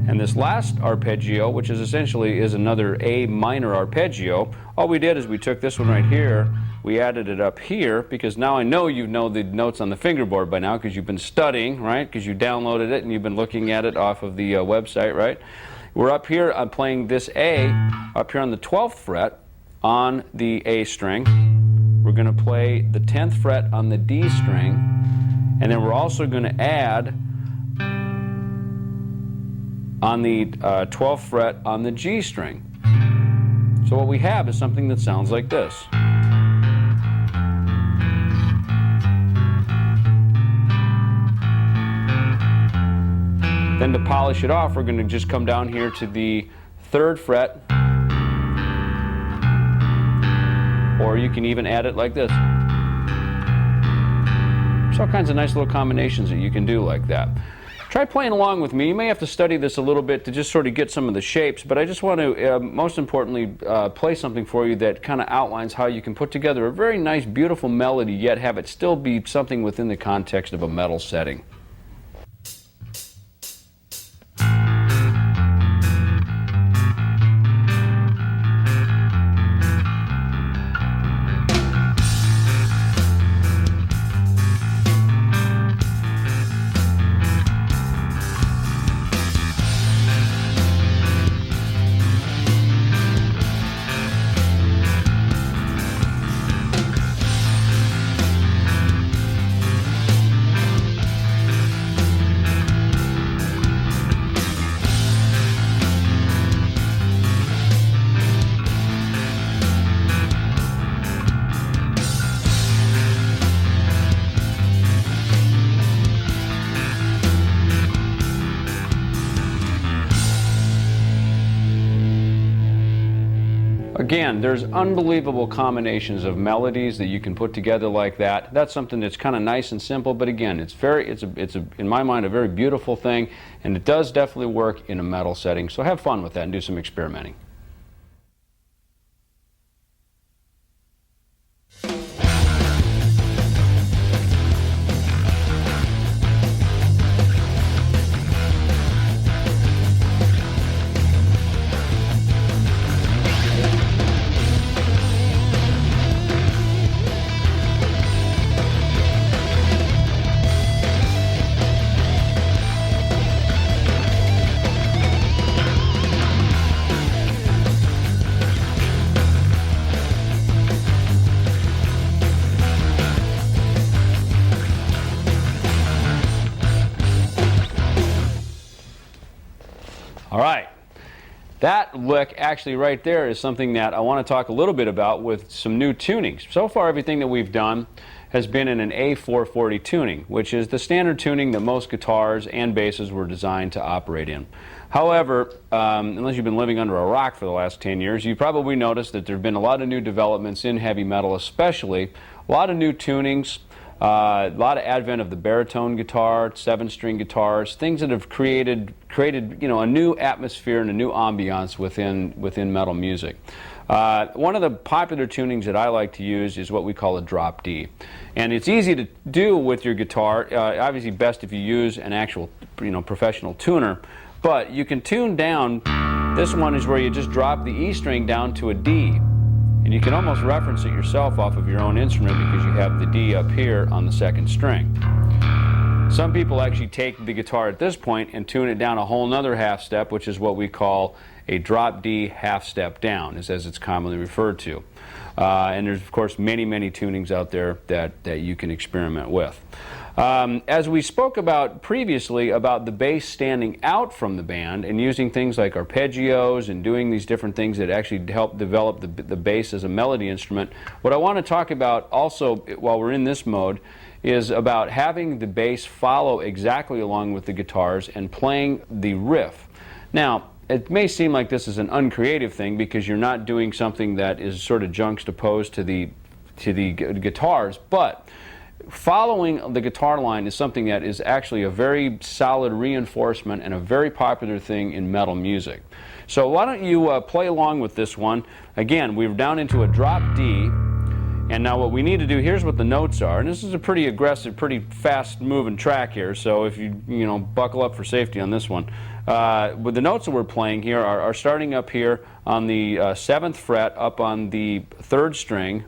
And this last arpeggio, which is essentially another A minor arpeggio, all we did is we took this one right here, we added it up here, because now I know you know the notes on the fingerboard by now because you've been studying, right? Because you downloaded it and you've been looking at it off of the website, right? We're up here, I'm playing this A up here on the 12th fret on the A string. We're going to play the 10th fret on the D string, and then we're also going to add on the 12th fret on the G string. So what we have is something that sounds like this. Then to polish it off, we're going to just come down here to the 3rd fret, or you can even add it like this. There's all kinds of nice little combinations that you can do like that. Try playing along with me. You may have to study this a little bit to just sort of get some of the shapes, but I just want to, most importantly, play something for you that kind of outlines how you can put together a very nice, beautiful melody, yet have it still be something within the context of a metal setting. Again, there's unbelievable combinations of melodies that you can put together like that. That's something that's kind of nice and simple, but again, it's in my mind a very beautiful thing, and it does definitely work in a metal setting. So have fun with that and do some experimenting. All right, that lick actually right there is something that I want to talk a little bit about with some new tunings. So far everything that we've done has been in an A440 tuning, which is the standard tuning that most guitars and basses were designed to operate in. However, unless you've been living under a rock for the last 10 years, you probably noticed that there have been a lot of new developments in heavy metal especially, a lot of new tunings, a lot of advent of the baritone guitar, 7-string guitars, things that have created a new atmosphere and a new ambiance within metal music. One of the popular tunings that I like to use is what we call a drop D, and it's easy to do with your guitar. Obviously, best if you use an actual professional tuner, but you can tune down. This one is where you just drop the E string down to a D. And you can almost reference it yourself off of your own instrument because you have the D up here on the 2nd string. Some people actually take the guitar at this point and tune it down a whole nother half step, which is what we call a drop D half step down, as it's commonly referred to. And there's, of course, many tunings out there that you can experiment with. As we spoke about previously about the bass standing out from the band and using things like arpeggios and doing these different things that actually help develop the bass as a melody instrument, what I want to talk about also while we're in this mode is about having the bass follow exactly along with the guitars and playing the riff. Now, it may seem like this is an uncreative thing because you're not doing something that is sort of juxtaposed to the guitars, but following the guitar line is something that is actually a very solid reinforcement and a very popular thing in metal music. So why don't you play along with this one. Again, we're down into a drop D, and now what we need to do, here's what the notes are, and this is a pretty aggressive, pretty fast moving track here, so if you buckle up for safety on this one. with the notes that we're playing here are starting up here on the 7th fret, up on the 3rd string.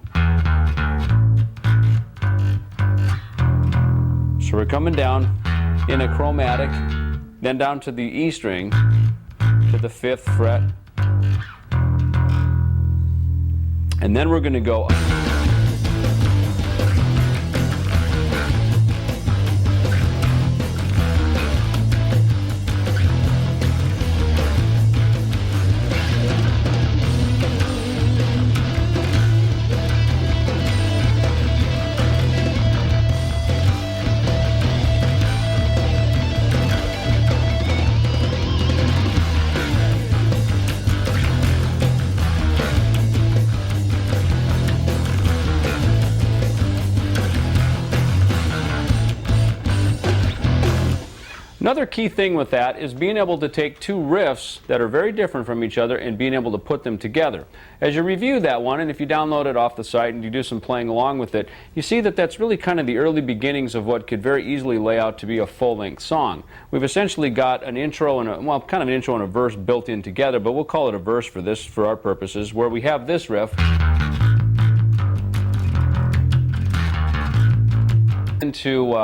So we're coming down in a chromatic, then down to the E string, to the 5th fret, and then we're going to go up. Another key thing with that is being able to take two riffs that are very different from each other and being able to put them together. As you review that one, and if you download it off the site and you do some playing along with it, you see that that's really kind of the early beginnings of what could very easily lay out to be a full-length song. We've essentially got an intro and well, kind of an intro and a verse built in together, but we'll call it a verse for this, for our purposes, where we have this riff into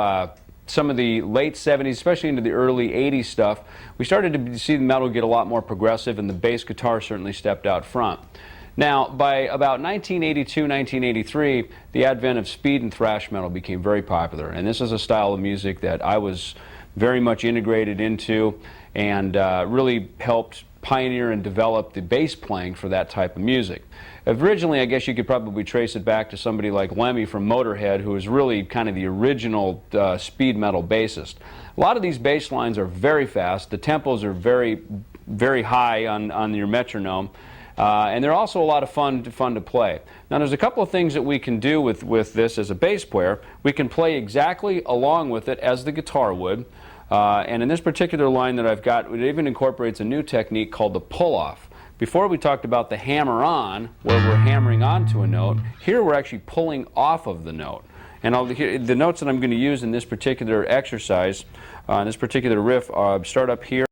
some of the late 70s, especially into the early 80s stuff. We started to see the metal get a lot more progressive, and the bass guitar certainly stepped out front. Now, by about 1982, 1983, the advent of speed and thrash metal became very popular, and this is a style of music that I was very much integrated into and really helped pioneer and develop the bass playing for that type of music. Originally, I guess you could probably trace it back to somebody like Lemmy from Motorhead, who was really kind of the original speed metal bassist. A lot of these bass lines are very fast. The tempos are very, very high on your metronome. And they're also a lot of fun to play. Now, there's a couple of things that we can do with this as a bass player. We can play exactly along with it as the guitar would. And in this particular line that I've got, it even incorporates a new technique called the pull-off. Before we talked about the hammer-on, where we're hammering onto a note. Here we're actually pulling off of the note. And the notes that I'm going to use in this particular exercise, in this particular riff, start up here.